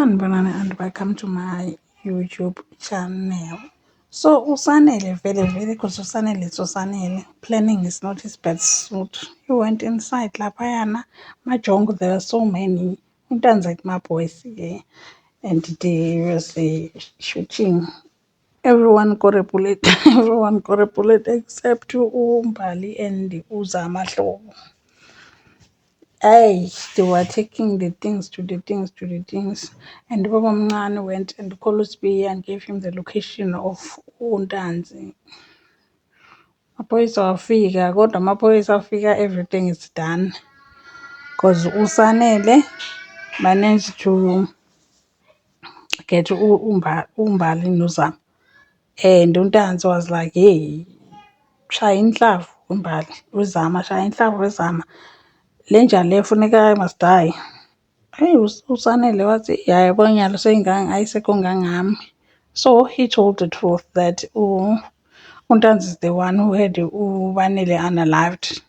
Sanibonani and welcome to my YouTube channel. So Usanele, very because Usanele is Usanele. Planning is not his best suit. He went inside Lapayana, Majongo, there are so many. Like my boys here. And they was shooting. Everyone got a bullet, everyone got a bullet except Umbali and Uzama Hlobo. Hey, they were taking the things. And Baba Mncane went and called Sbi and gave him the location of Undanzi. Amaphoyisa wafika, kodwa amaphoyisa afika, everything is done. Because Usanele managed to get Umbali Nuzama. And Undanzi was like, hey, shaya inhlavu Umbali, Uzama, shaya inhlavu Uzama. Lenja le funeka must die. Hey, Usanele wathi yayibona nyalo seyingane ayisekho ngangami. So he told the truth that Untanzi is the one who had Ubanele unalived.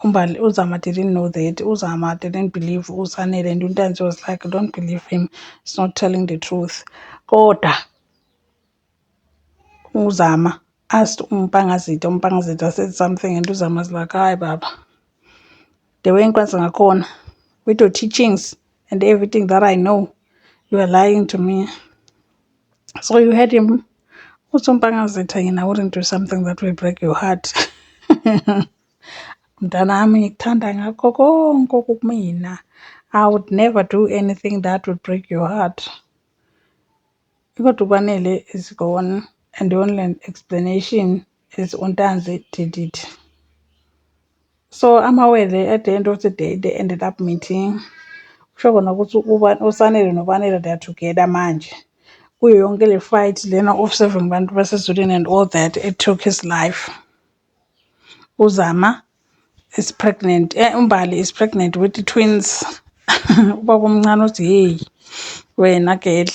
Umbali Uzama didn't know that. Uzama didn't believe Usanele, and Untanzi was like, don't believe him. He's not telling the truth. Kodwa Uzama asked Umpangazita said something, and Uzama was like, hi baba. The way ngakhona with your teachings and everything that I know, you are lying to me. So you had him. I wouldn't do something that will break your heart. Mntanami ngikuthanda ngakho konke okumina. I would never do anything that would break your heart. Kodwa uBanele is gone, and the only explanation is Untanzi did it. So I'm aware that at the end of the day they ended up meeting. Kusho kona ukuthi uSanele noBanele they are together manje. Kuyo yonke le fight lena of serving bantu basezulwini and all that, it took his life. Uzama is pregnant. Umbali is pregnant with the twins. Ubaba omncane uthi hey wena girl,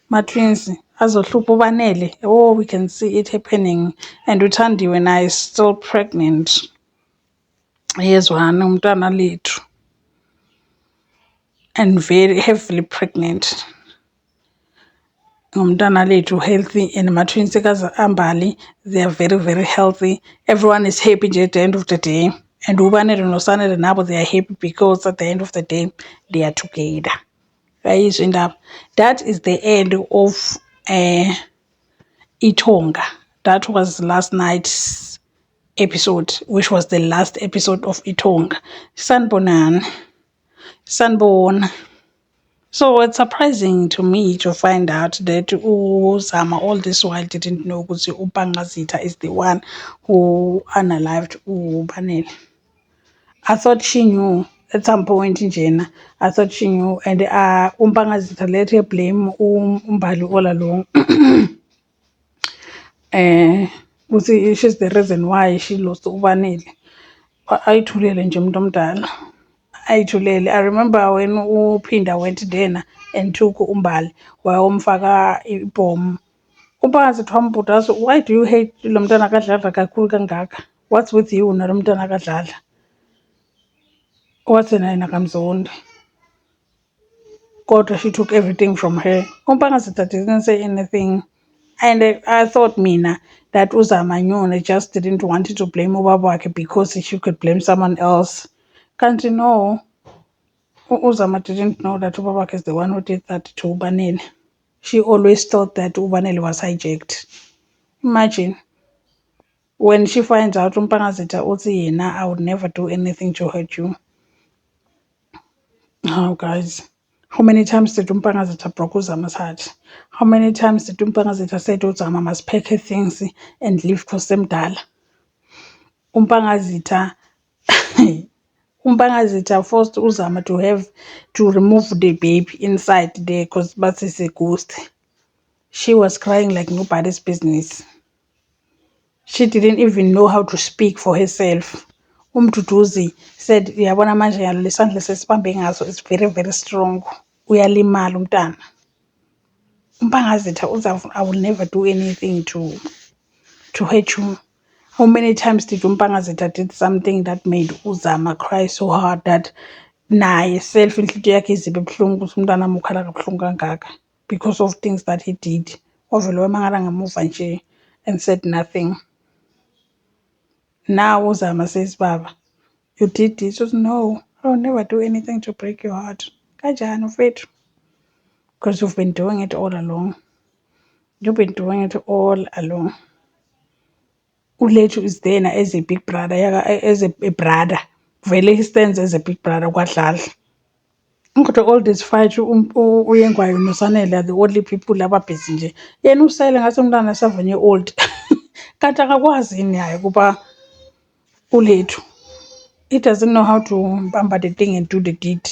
my twins azohlupha uBanele. Oh, we can see it happening. And uThandiwe naye is still pregnant. Yezwana umntwana lethu. And very heavily pregnant. Ngumntana lethu healthy, and my twins Ambali, they are very healthy. Everyone is happy at the end of the day. And uBanele noSanele nabo, they are happy because at the end of the day they are together. That is the end of Itonga. That was last night's episode, which was the last episode of Itonga. Sanibonani. So it's surprising to me to find out that Uzama all this while didn't know ukuthi uPangazitha is the one who unalived uBanele. I thought she knew at some point njena. I thought she knew, and uPangazitha let her blame uMbali all along. She's the reason why she lost uBanele. Ayithulele nje umuntu omdala. I remember when Uphinda went there and took Umbali wayomfaka ibhomu. Umpangazitha wambuza wathi, why do you hate lo mntana kaDladla kakhulu kangaka? What's with you nalo mntana kaDladla? Wathi naye nakamzondi. Kodwa she took everything from her. Umpangazitha didn't say anything. And I thought mina that Uzama knew, just didn't want to blame ubaba wakhe because she could blame someone else. Can't you know? Uzama didn't know that ubaba is the one who did that to uBanele. She always thought that uBanele was hijacked. Imagine when she finds out umpangazitha uthi yena, I would never do anything to hurt you. Oh guys, how many times did umpangazitha broke Uzama's heart? How many times did umpangazitha said Uzama must pack her things and leave Kosemdala? Umpangazitha Umpangazitha forced Uzama to remove the baby inside there because but it's a ghost. She was crying like nobody's business. She didn't even know how to speak for herself. Umduduzi said, "Yabona manje yalo lesandla sesibambe ngaso is very strong. Uyalimala umntana." Umpangazitha I will never do anything to hurt you. How many times did umpangazitha did something that made Uzama cry so hard that naye self inhliziyo yakhe izibe ebuhlungu ukuthi umntwana wami ukhala kabuhlungu kangaka because of things that he did. Ovele wamangala ngamuva nje and said nothing. Now uzama says baba, you did this. Says, no, I'll never do anything to break your heart. Kanjani mfethu? Because you've been doing it all along. You've been doing it all along. Ulethu is there as a big brother, as a brother. Vele he stands as a big brother kwadlala. Kodwa all this fight uyengwayo noSanele are the only people ababhizi nje. Yena usele ngathi umntwana 7 year old. Kanti akakwazi yini yayo kuba ulethu. He doesn't know how to bamba the thing and do the deed.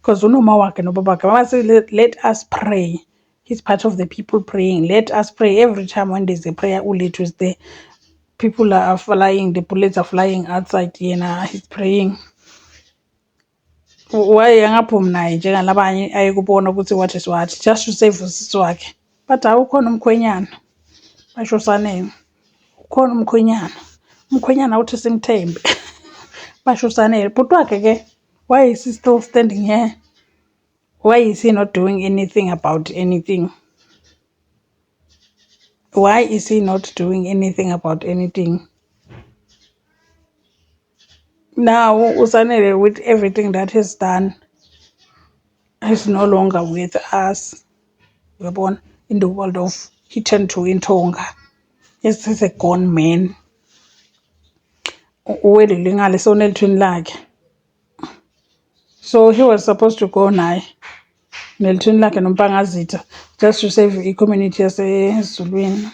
Because unoma wakhe nobabakhe mama say let us pray. He's part of the people praying. Let us pray every time when there's a prayer. Ulethu is there. People are flying. The bullets are flying outside. Yena he's praying. Why angaphumi naye njengalabanye ayekubona ukuthi what is what just to save usisi wakhe. But awukhona umkhwenyana basho Sanele. Ukhona umkhwenyana uthi simthembe. Basho Sanele bhuti wakhe ke, why is he still standing here? Why is he not doing anything about anything? Why is he not doing anything about anything? Now uSanele, with everything that he's done, he's no longer with us. We're born in the world of he turned to intonga. He's a gone man. Uwelilingale sonelithweni lakhe. So he was supposed to go naye nelithweni lakhe noMpangazitha just to save i-community yaseZulwini.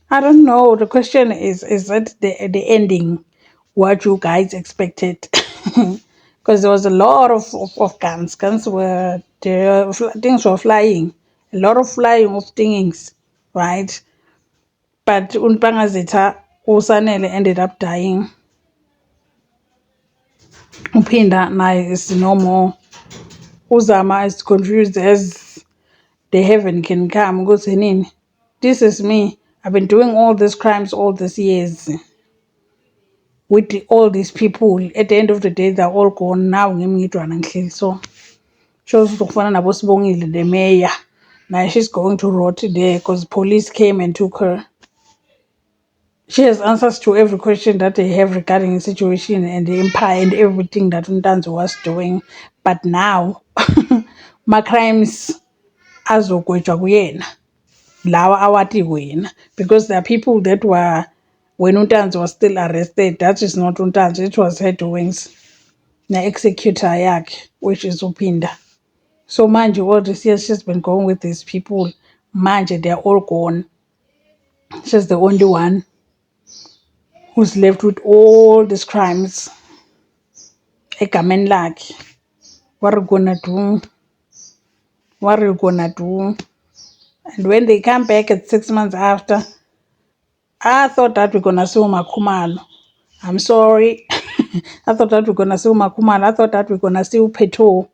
I don't know. The question is that the ending what you guys expected? Because there was a lot of guns. Guns were there, things were flying. A lot of flying of things, right? But uMpangazitha, uSanele ended up dying. Uphinda naye is no more. Uzama is confused as the heaven can come. Goes in. This is me. I've been doing all these crimes all these years with all these people. At the end of the day, they're all gone now. So shows uzokufana nabo Sibongile, the mayor. Now she's going to rot there because police came and took her. She has answers to every question that they have regarding the situation and the empire and everything that Ntanzi was doing. But now, my crimes azogwetshwa kuyena. Lawa awati wena. Because there are people that were, when Ntanzi was still arrested, that is not Ntanzi, it was her doings. Na executor yakhe, which is Uphinda. So manje, all this years she's been going with these people. Manje, they're all gone. She's the only one who's left with all these crimes. Egameni lakhe. What are you gonna do? What are you gonna do? And when they come back at 6 months after, I thought that we're gonna see uMakhumalo. I'm sorry. I thought that we're gonna see uMakhumalo. I thought that we're gonna see uPhetho.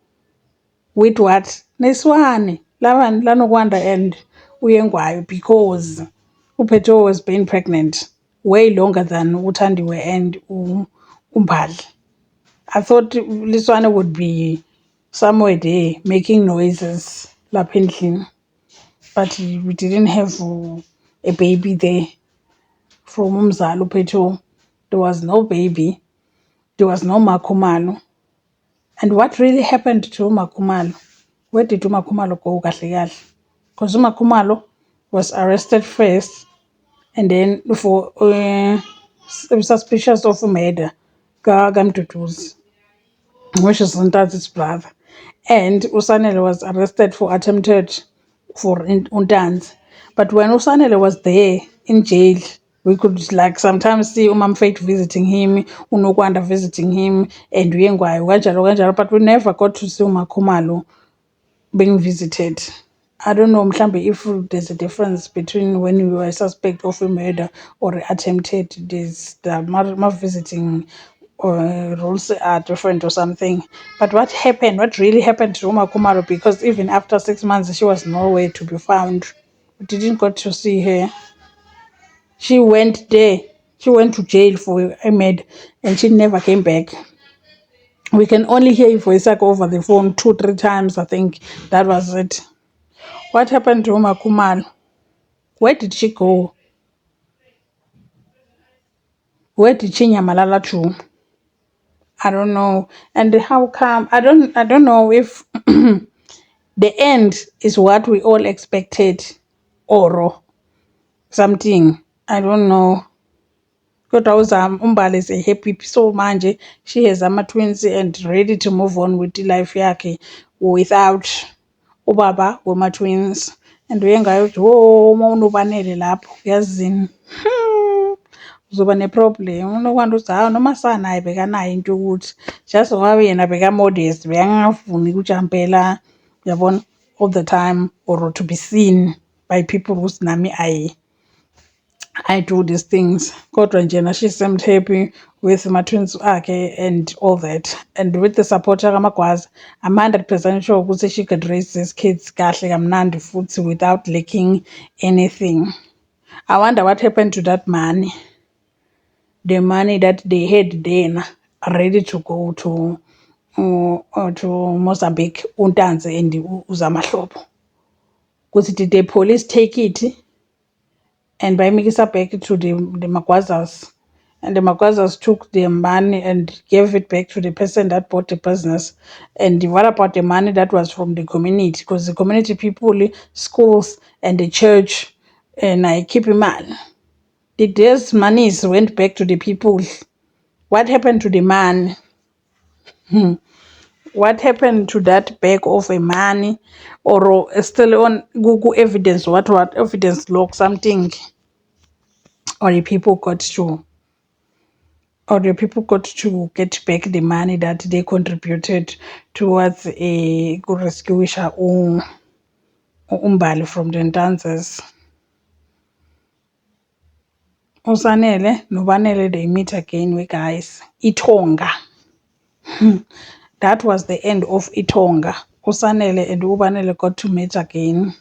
With what? Neswane. Lanokwanda and uyengwayo because uPhetho was being pregnant way longer than uThandiwe and uMbali. I thought Liswane would be somewhere there making noises lapha endlini. But we didn't have a baby there from umzali uPhetho. There was no baby. There was no Makhumalo. And what really happened to Makhumalo? Where did uMakhumalo go kahle kahle? Because uMakhumalo was arrested first and then for suspicious of murder kaMduduzi, which is Ntanzi's brother. And uSanele was arrested for attempted for Ntanzi. But when uSanele was there in jail, we could like sometimes see uMamFate visiting him, uNokwanda visiting him, and uyengwayo kanjalo kanjalo, but we never got to see uMakhumalo being visited. I don't know, mhlambe, if there's a difference between when you were a suspect of a murder or attempted. There's the visiting rules are different or something. But what happened? What really happened to Umakhumalo? Because even after 6 months, she was nowhere to be found. We didn't got to see her. She went there. She went to jail for Ahmed, and she never came back. We can only hear voice over the phone 2-3 times. I think that was it. What happened to Umakumalo? Where did she go? Where did she nyamalala to? I don't know. And how come? I don't know if the end is what we all expected or something. I don't know. Kodwa uMbali is a happy so manje she has ama-twins and ready to move on with life yakhe without ubaba wama-twins. And uyengayo uthi wo uma unobanele lapho yazini uzoba ne-problem. Unokwanda uthi hawu noma sanaye bekanayo into yokuthi just ngoba yena beka-modest bekangafuni ukujampela yabona all the time or to be seen by people ukuthi nami I do these things. Kodwa njena she seemed happy with ma-twins akhe and all that. And with the support kaMagwaza, I'm 100% sure ukuthi she could raise these kids kahle kamnandi futhi without lacking anything. I wonder what happened to that money. The money that they had then ready to go to Mozambique, uNtanzi and uZamahlobo. Because did the police take it and by Mikisa back to the Magwazas? And the Magwazas took the money and gave it back to the person that bought the business. And what about the money that was from the community? Because the community people, schools, and the church, and I keep in mind, these monies went back to the people. What happened to the man? What happened to that bag of a money? Or still on Google evidence? What evidence log something? Or the people got to get back the money that they contributed towards a rescuisha umbali from the Ntanzas. Usanele nobanele they meet again with guys. Itonga. That was the end of Itonga. Usanele and Ubanele got to meet again.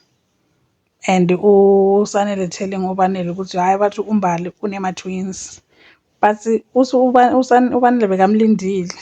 And Usanele telling Ubanele ukuthi hayi bathi umbali unema twins. But ubanele bekamlindile.